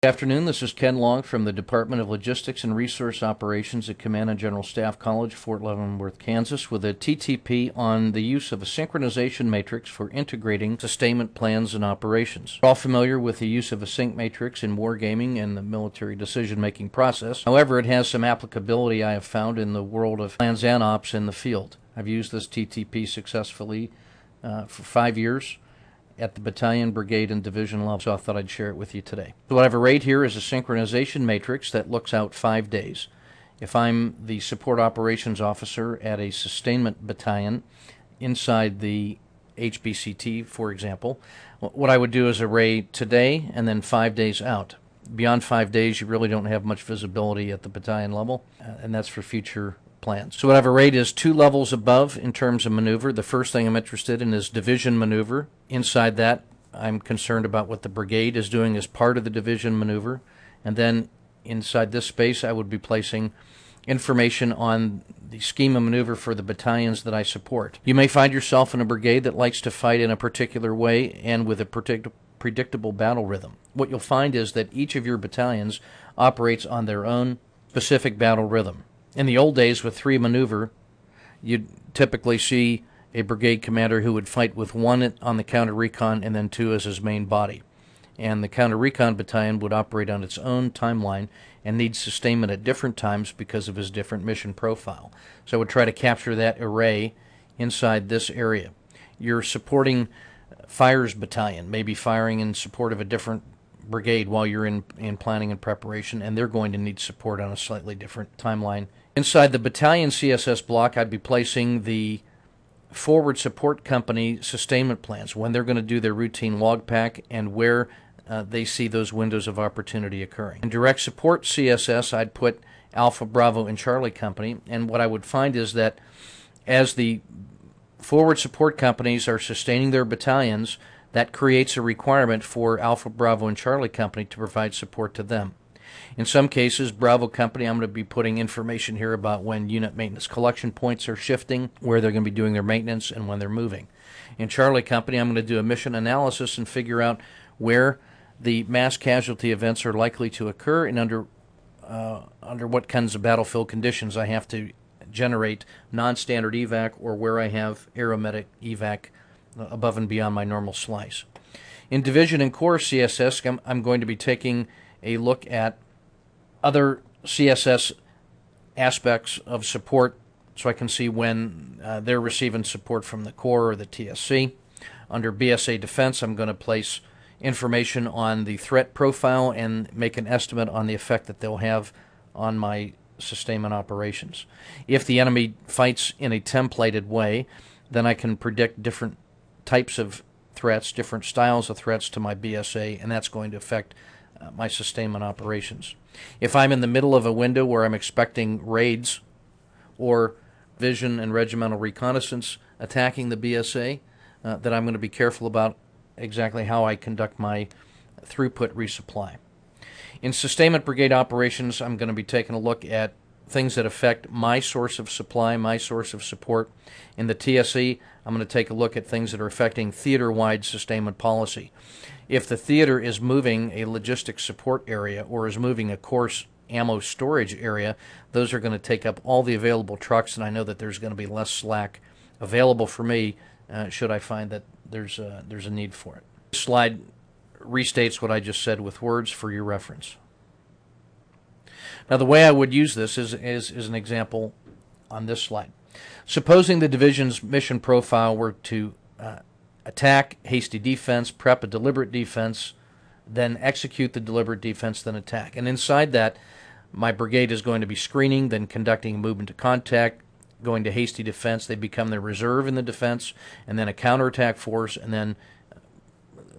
Good afternoon. This is Ken Long from the Department of Logistics and Resource Operations at Command and General Staff College, Fort Leavenworth, Kansas, with a TTP on the use of a synchronization matrix for integrating sustainment plans and operations. We're all familiar with the use of a sync matrix in wargaming and the military decision-making process. However, it has some applicability I have found in the world of plans and ops in the field. I've used this TTP successfully for 5 years at the battalion, brigade, and division level, so I thought I'd share it with you today. So what I've arrayed here is a synchronization matrix that looks out 5 days. If I'm the support operations officer at a sustainment battalion inside the HBCT, for example, what I would do is array today and then 5 days out. Beyond 5 days, you really don't have much visibility at the battalion level, and that's for future plans. So what I've arrayed is 2 levels above in terms of maneuver. The first thing I'm interested in is division maneuver. Inside that, I'm concerned about what the brigade is doing as part of the division maneuver. And then inside this space, I would be placing information on the schema maneuver for the battalions that I support. You may find yourself in a brigade that likes to fight in a particular way and with a predictable battle rhythm. What you'll find is that each of your battalions operates on their own specific battle rhythm. In the old days with 3 maneuver, you'd typically see a brigade commander who would fight with 1 on the counter recon and then 2 as his main body. And the counter recon battalion would operate on its own timeline and need sustainment at different times because of his different mission profile. So I would try to capture that array inside this area. You're supporting fires battalion, maybe firing in support of a different brigade while you're in planning and preparation, and they're going to need support on a slightly different timeline. Inside the battalion CSS block, I'd be placing the forward support company sustainment plans, when they're going to do their routine log pack and where they see those windows of opportunity occurring. In direct support CSS, I'd put Alpha, Bravo, and Charlie company, and what I would find is that as the forward support companies are sustaining their battalions, that creates a requirement for Alpha, Bravo, and Charlie company to provide support to them. In some cases, Bravo company, I'm going to be putting information here about when unit maintenance collection points are shifting, where they're going to be doing their maintenance, and when they're moving. In Charlie company, I'm going to do a mission analysis and figure out where the mass casualty events are likely to occur and under what kinds of battlefield conditions I have to generate non-standard evac, or where I have aeromedic evac above and beyond my normal slice. In division and corps CSS, I'm going to be taking a look at other CSS aspects of support so I can see when they're receiving support from the Corps or the TSC. Under BSA Defense, I'm going to place information on the threat profile and make an estimate on the effect that they'll have on my sustainment operations. If the enemy fights in a templated way, then I can predict different types of threats, different styles of threats to my BSA, and that's going to affect my sustainment operations. If I'm in the middle of a window where I'm expecting raids or vision and regimental reconnaissance attacking the BSA, then I'm going to be careful about exactly how I conduct my throughput resupply. In sustainment brigade operations, I'm going to be taking a look at things that affect my source of supply, my source of support. In the TSE, I'm going to take a look at things that are affecting theater-wide sustainment policy. If the theater is moving a logistics support area or is moving a course ammo storage area, those are going to take up all the available trucks, and I know that there's going to be less slack available for me should I find that there's a need for it. This slide restates what I just said with words for your reference. Now, the way I would use this is an example on this slide. Supposing the division's mission profile were to attack, hasty defense, prep a deliberate defense, then execute the deliberate defense, then attack. And inside that, my brigade is going to be screening, then conducting a movement to contact, going to hasty defense. They become the reserve in the defense, and then a counterattack force, and then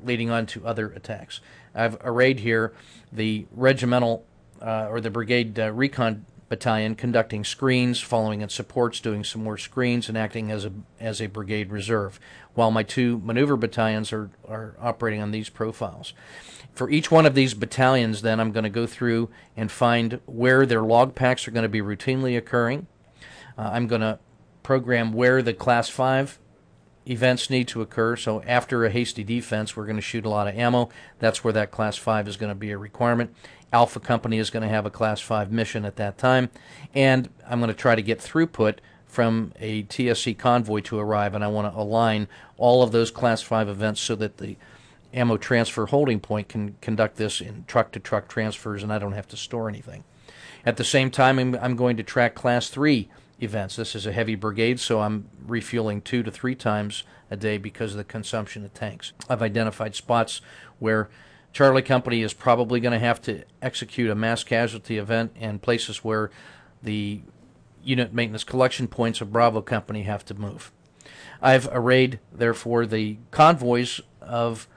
leading on to other attacks. I've arrayed here the regimental or the brigade recon battalion conducting screens, following in supports, doing some more screens, and acting as a brigade reserve, while my 2 maneuver battalions are operating on these profiles. For each one of these battalions, then, I'm going to go through and find where their log packs are going to be routinely occurring. I'm going to program where the Class 5 events need to occur. So after a hasty defense, we're going to shoot a lot of ammo. That's where that Class 5 is going to be a requirement. Alpha Company is going to have a Class 5 mission at that time, and I'm going to try to get throughput from a TSC convoy to arrive, and I want to align all of those Class 5 events so that the ammo transfer holding point can conduct this in truck-to-truck transfers, and I don't have to store anything. At the same time, I'm going to track Class 3 events. This is a heavy brigade, so I'm refueling 2 to 3 times a day because of the consumption of tanks. I've identified spots where Charlie Company is probably going to have to execute a mass casualty event, and places where the unit maintenance collection points of Bravo Company have to move. I've arrayed, therefore, the convoys of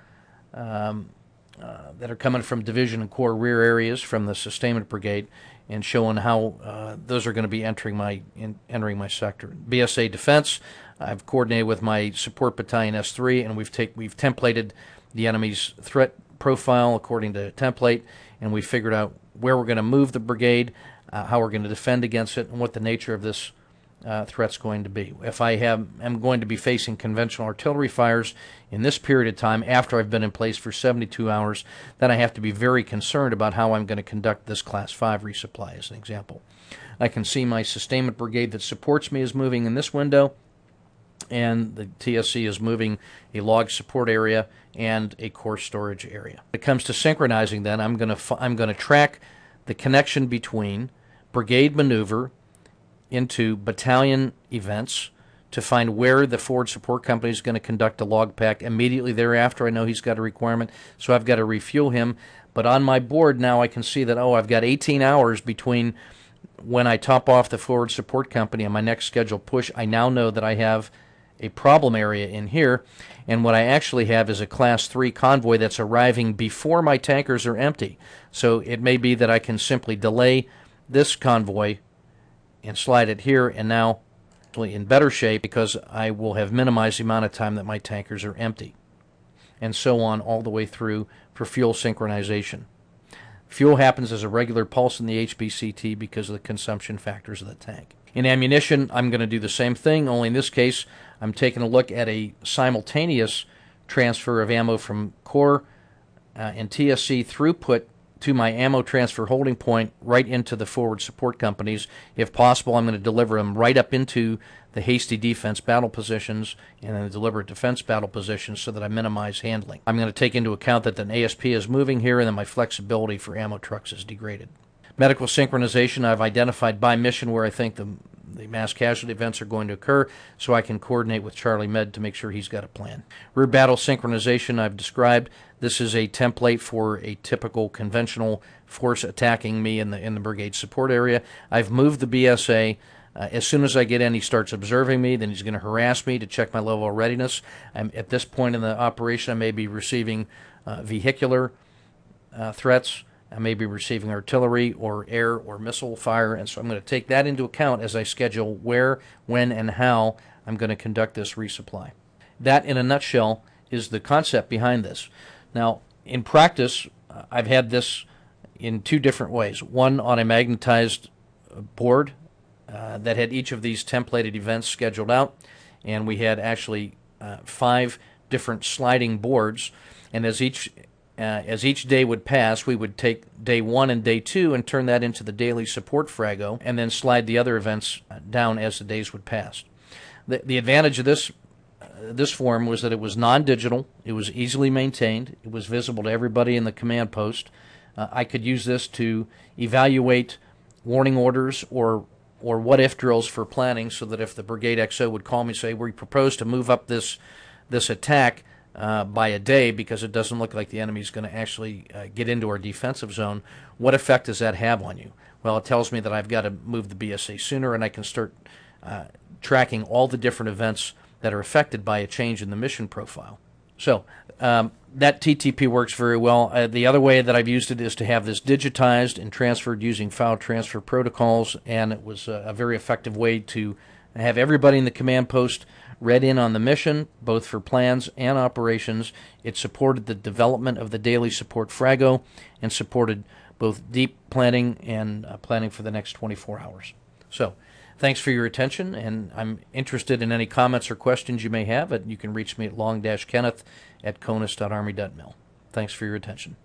that are coming from Division and Corps rear areas from the Sustainment Brigade, and showing how those are going to be entering my sector. BSA Defense, I've coordinated with my Support Battalion S3, and we've templated the enemy's threat profile according to template, and we figured out where we're going to move the brigade, how we're going to defend against it, and what the nature of this threat's going to be. If I'm going to be facing conventional artillery fires in this period of time after I've been in place for 72 hours, then I have to be very concerned about how I'm going to conduct this Class 5 resupply, as an example. I can see my sustainment brigade that supports me is moving in this window, and the TSC is moving a log support area and a core storage area. When it comes to synchronizing, then I'm going to track the connection between brigade maneuver into battalion events to find where the forward support company is going to conduct a log pack. Immediately thereafter, I know he's got a requirement, so I've got to refuel him. But on my board now, I can see that, I've got 18 hours between when I top off the forward support company and my next scheduled push. I now know that I have a problem area in here, and what I actually have is a Class 3 convoy that's arriving before my tankers are empty. So it may be that I can simply delay this convoy and slide it here, and now in better shape because I will have minimized the amount of time that my tankers are empty, and so on all the way through for fuel synchronization. Fuel happens as a regular pulse in the HBCT because of the consumption factors of the tank. In ammunition, I'm going to do the same thing, only in this case I'm taking a look at a simultaneous transfer of ammo from core and TSC throughput to my ammo transfer holding point right into the forward support companies. If possible, I'm going to deliver them right up into the hasty defense battle positions and then the deliberate defense battle positions so that I minimize handling. I'm going to take into account that an ASP is moving here and then my flexibility for ammo trucks is degraded. Medical synchronization, I've identified by mission where I think the mass casualty events are going to occur, so I can coordinate with Charlie Med to make sure he's got a plan. Rear battle synchronization I've described. This is a template for a typical conventional force attacking me in the brigade support area. I've moved the BSA. As soon as I get in, he starts observing me. Then he's going to harass me to check my level of readiness. At this point in the operation, I may be receiving vehicular threats. I may be receiving artillery or air or missile fire, and so I'm going to take that into account as I schedule where, when, and how I'm going to conduct this resupply. That, in a nutshell, is the concept behind this. Now, in practice, I've had this in 2 different ways. One on a magnetized board that had each of these templated events scheduled out, and we had actually 5 different sliding boards, and as each day would pass, we would take day 1 and day 2 and turn that into the daily support frago, and then slide the other events down as the days would pass. The advantage of this form was that it was non-digital, it was easily maintained, it was visible to everybody in the command post. I could use this to evaluate warning orders or what-if drills for planning, so that if the Brigade XO would call me and say, we propose to move up this attack by a day because it doesn't look like the enemy's going to actually get into our defensive zone, what effect does that have on you? Well, it tells me that I've got to move the BSA sooner, and I can start tracking all the different events that are affected by a change in the mission profile. So that TTP works very well. The other way that I've used it is to have this digitized and transferred using file transfer protocols, and it was a very effective way to have everybody in the command post read in on the mission, both for plans and operations. It supported the development of the daily support frago and supported both deep planning and planning for the next 24 hours. So Thanks for your attention, and I'm interested in any comments or questions you may have. You can reach me at long-kenneth@conus.army.mil. Thanks for your attention.